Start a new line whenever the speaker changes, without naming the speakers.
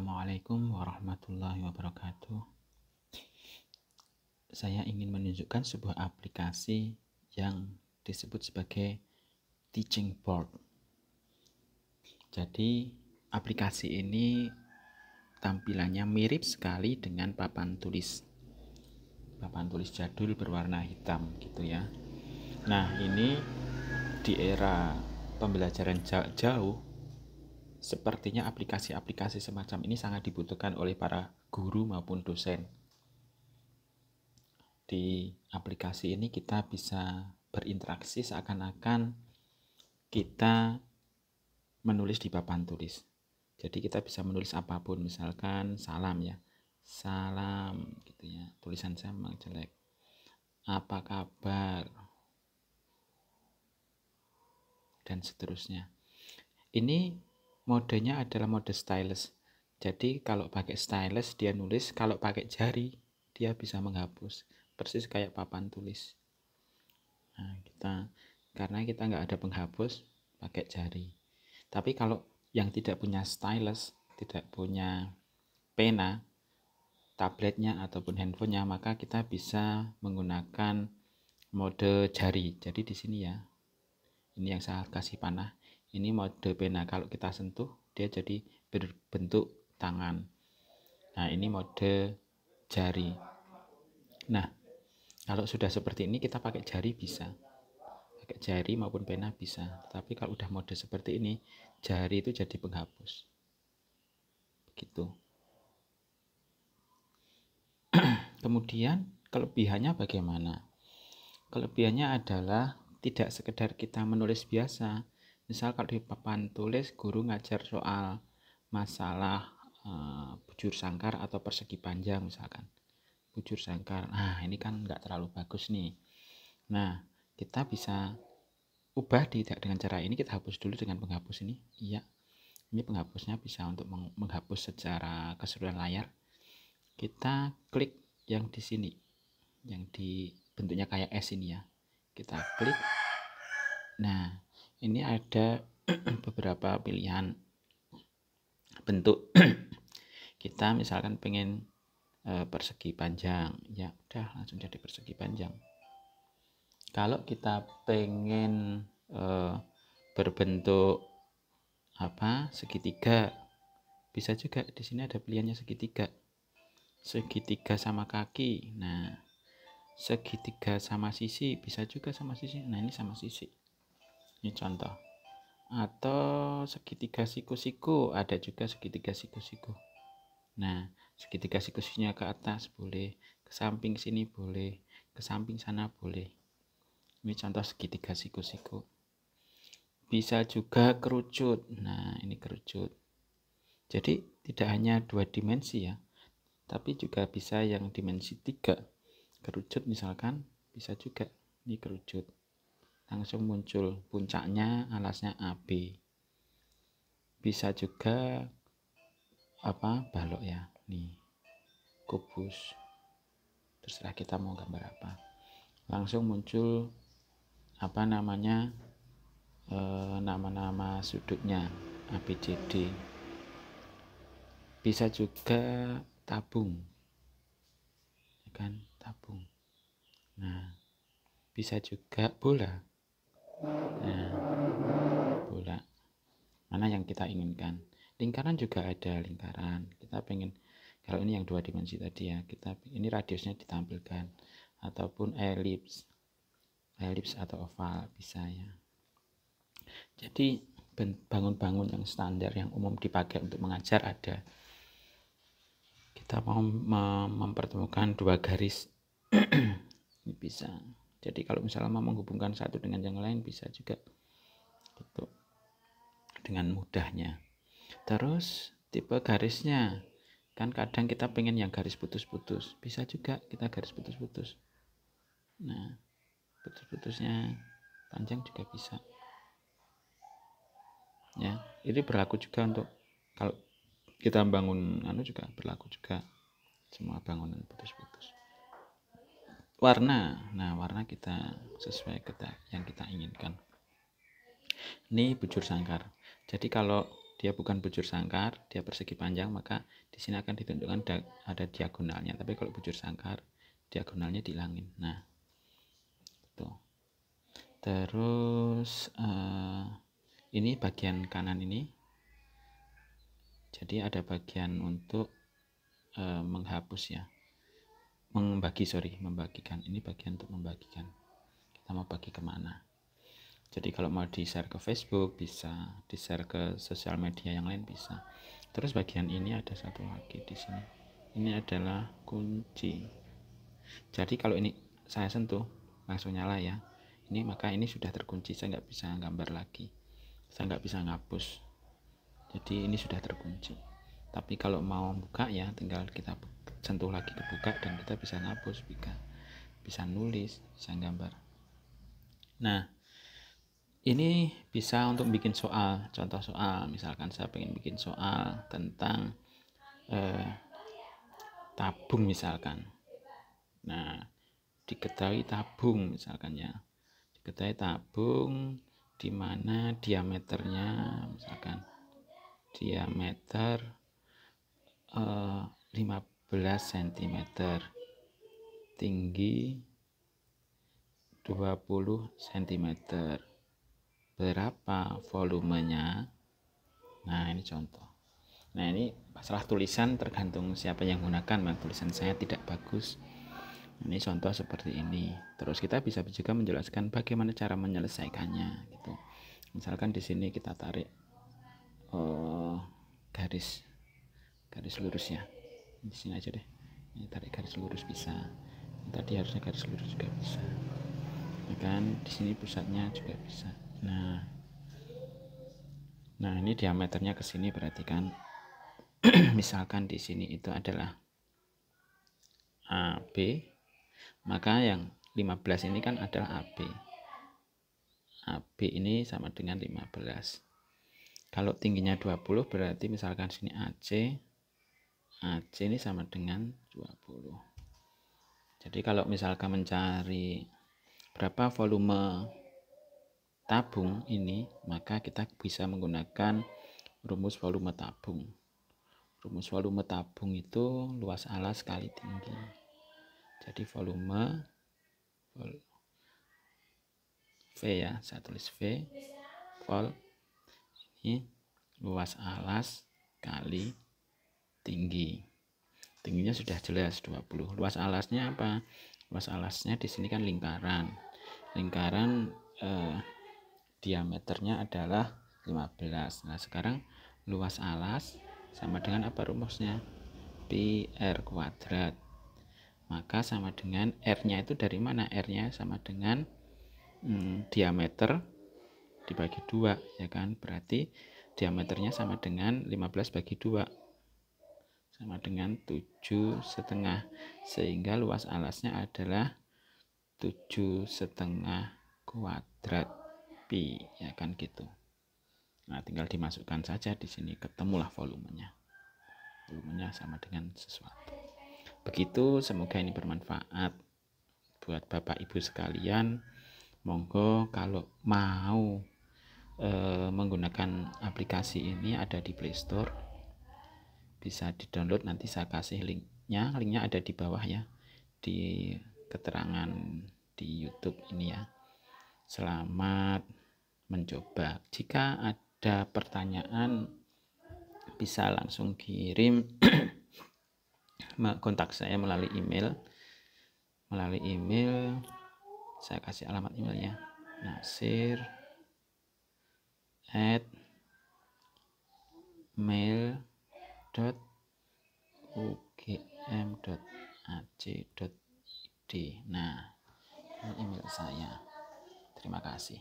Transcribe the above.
Assalamualaikum warahmatullahi wabarakatuh. Saya ingin menunjukkan sebuah aplikasi yang disebut sebagai teaching board. Jadi aplikasi ini tampilannya mirip sekali dengan papan tulis jadul berwarna hitam gitu ya. Nah, ini di era pembelajaran jarak jauh, sepertinya aplikasi-aplikasi semacam ini sangat dibutuhkan oleh para guru maupun dosen. Di aplikasi ini kita bisa berinteraksi seakan-akan kita menulis di papan tulis. Jadi kita bisa menulis apapun, misalkan salam ya. Salam gitu ya. Tulisan saya memang jelek. Apa kabar? Dan seterusnya. Ini modenya adalah mode stylus. Jadi kalau pakai stylus dia nulis, kalau pakai jari dia bisa menghapus. Persis kayak papan tulis. Nah, karena kita nggak ada penghapus, pakai jari. Tapi kalau yang tidak punya stylus, tidak punya pena, tabletnya ataupun handphonenya, maka kita bisa menggunakan mode jari. Jadi di sini ya, ini yang saya kasih panah. Ini mode pena. Kalau kita sentuh, dia jadi berbentuk tangan. Nah, ini mode jari. Nah, kalau sudah seperti ini kita pakai jari bisa. Pakai jari maupun pena bisa. Tapi kalau udah mode seperti ini, jari itu jadi penghapus. Begitu. Kemudian kelebihannya bagaimana? Kelebihannya adalah tidak sekedar kita menulis biasa. Misal kalau di papan tulis guru ngajar soal masalah bujur sangkar atau persegi panjang misalkan. Bujur sangkar. Nah, ini kan nggak terlalu bagus nih. Nah, kita bisa ubah dengan cara ini. Kita hapus dulu dengan penghapus ini. Iya. Ini penghapusnya bisa untuk menghapus secara keseluruhan layar. Kita klik yang di sini, yang di bentuknya kayak S ini ya. Kita klik. Nah, ini ada beberapa pilihan bentuk. Kita misalkan pengen persegi panjang, ya udah langsung jadi persegi panjang. Kalau kita pengen berbentuk segitiga, bisa juga. Di sini ada pilihannya segitiga sama kaki. Nah, segitiga sama sisi, bisa juga sama sisi. Nah, ini sama sisi, ini contoh. Atau segitiga siku-siku, ada juga segitiga siku-siku. Nah, segitiga siku-sikunya ke atas boleh, ke samping sini boleh, ke samping sana boleh. Ini contoh segitiga siku-siku. Bisa juga kerucut. Nah, ini kerucut. Jadi tidak hanya 2 dimensi ya, tapi juga bisa yang dimensi 3. Kerucut misalkan bisa juga. Ini kerucut. Langsung muncul puncaknya, alasnya AB. Bisa juga balok ya. Nih. Kubus. Terserah kita mau gambar apa. Langsung muncul nama-nama sudutnya ABCD. Bisa juga tabung, kan, tabung. Nah, bisa juga bola. Nah, bola mana yang kita inginkan. Lingkaran juga ada lingkaran. Kita pengen, kalau ini yang 2 dimensi tadi ya, ini radiusnya ditampilkan, ataupun elips atau oval bisa ya. Jadi bangun-bangun yang standar yang umum dipakai untuk mengajar ada. Kita mau mempertemukan 2 garis ini bisa. Jadi kalau misalnya mau menghubungkan satu dengan yang lain bisa juga gitu, dengan mudahnya. Terus tipe garisnya, kan kadang kita pengen yang garis putus-putus, bisa juga kita garis putus-putus. Nah, putus-putusnya panjang juga bisa ya. Ini berlaku juga untuk kalau kita bangun juga berlaku juga, semua bangunan putus-putus. Warna, nah warna kita sesuai yang kita inginkan. Ini bujur sangkar. Jadi kalau dia bukan bujur sangkar, dia persegi panjang, maka di sini akan ditunjukkan ada diagonalnya. Tapi kalau bujur sangkar, diagonalnya dihilangin. Nah, tuh. Terus ini bagian kanan ini. Jadi ada bagian untuk menghapus ya. Membagikan. Ini bagian untuk membagikan. Kita mau bagi kemana? Jadi kalau mau di-share ke Facebook bisa, di-share ke sosial media yang lain bisa. Terus bagian ini ada satu lagi di sini. Ini adalah kunci. Jadi kalau ini saya sentuh langsung nyala ya. Ini maka ini sudah terkunci, saya nggak bisa gambar lagi. Saya nggak bisa ngapus. Jadi ini sudah terkunci. Tapi kalau mau buka ya tinggal kita sentuh lagi ke buka dan kita bisa ngapus, bisa nulis, bisa gambar. Nah, ini bisa untuk bikin soal, contoh soal. Misalkan saya pengen bikin soal tentang tabung misalkan. Nah, diketahui tabung misalkan ya. Diketahui tabung di mana diameternya misalkan diameter 15 cm, tinggi 20 cm. Berapa volumenya? Nah, ini contoh. Nah, ini masalah tulisan tergantung siapa yang gunakan. Tulisan saya tidak bagus. Ini contoh seperti ini. Terus kita bisa juga menjelaskan bagaimana cara menyelesaikannya gitu. Misalkan di sini kita tarik garis lurus ya. Di sini aja deh. Ini tarik garis lurus bisa. Tadi harusnya garis lurus juga bisa. Ya kan, di sini pusatnya juga bisa. Nah, ini diameternya ke sini berarti kan misalkan di sini itu adalah AB, maka yang 15 ini kan adalah AB. AB ini sama dengan 15. Kalau tingginya 20 berarti misalkan sini AC ini sama dengan 20. Jadi kalau misalkan mencari berapa volume tabung ini, maka kita bisa menggunakan rumus volume tabung. Rumus volume tabung itu luas alas kali tinggi. Jadi volume V ya, saya tulis V, vol ini luas alas kali tinggi. Tingginya sudah jelas 20. Luas alasnya apa? Luas alasnya di sini kan lingkaran. Lingkaran diameternya adalah 15. Nah, sekarang luas alas sama dengan apa rumusnya? Pi R kuadrat. Maka sama dengan R-nya itu dari mana? R-nya sama dengan diameter dibagi 2 ya kan? Berarti diameternya sama dengan 15 bagi 2 sama dengan 7,5, sehingga luas alasnya adalah 7,5 kuadrat pi ya kan gitu. Nah, tinggal dimasukkan saja di sini, ketemulah volumenya. Volumenya sama dengan sesuatu. Begitu, semoga ini bermanfaat buat Bapak Ibu sekalian. Monggo kalau mau menggunakan aplikasi ini ada di Play Store, bisa di-download, nanti saya kasih linknya ada di bawah ya, di keterangan di YouTube ini ya. Selamat mencoba. Jika ada pertanyaan bisa langsung kirim kontak saya melalui email. Saya kasih alamat emailnya, nasir@mail.ugm.ac.id. Nah, ini email saya. Terima kasih.